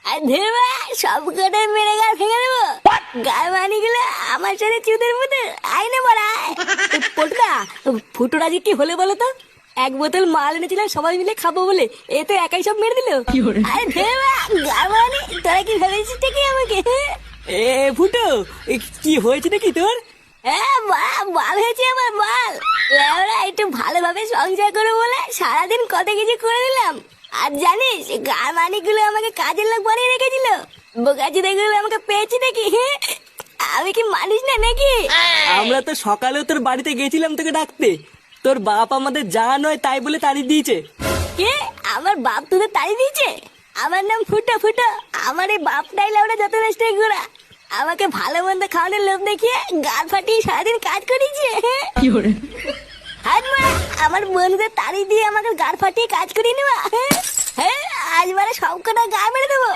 আর ধেরবা সব কটাই মেরে গা ভেঙে দেবো। গায়ে মানি গুলো আমার সাথে চুদের মতো আইনে মারায়। পটুদা, ফুটোর আজকে কি হলে বলো তো? এক বোতল মাল এনেছিলাম সবাই মিলে খাবো বলে, এ তো একাই সব মেরে দিল। আরে ধেরবা গায়ে মানি, তোরা কি ভেবেছিস কি আমাকে? এ ফুটো, কি হয়েছে নাকি তোর? হ্যাঁ বাল হয়েছে আমার বাল। লেওরা একটু ভালোভাবে সংসার করে বলে সারাদিন কত কিছু করে দিলাম। আর জানিস গার মানিকগুলো আমাকে কাজের লোক বানিয়ে রেখেছিল। বোকাচি দেখগুলো আমাকে পেয়েছি নাকি? আমি কি মানুষ না নাকি? আমরা তো সকালেও তোর বাড়িতে গেছিলাম তোকে ডাকতে। তোর বাপ আমাদের যা নয় তাই বলে তাড়িয়ে দিয়েছে। কে? আমার বাপ তোদের তাড়িয়ে দিয়েছে? আমার নাম ফুটো ফুটো। আমার এই বাপটাই লেওরা যত নষ্ট ঘোরা। আমাকে ভালো মন্দ খাওয়ানোর লোভ দেখিয়ে গাল ফাটিয়ে সারাদিন কাজ করিয়েছে। হাত মারা, আমার বন্ধুদের তাড়ি দিয়ে আমাকে গাড় ফাটিয়ে কাজ করিয়ে নেওয়া। হ্যাঁ, আজ বারে সব কটা গা মেরে দেবো।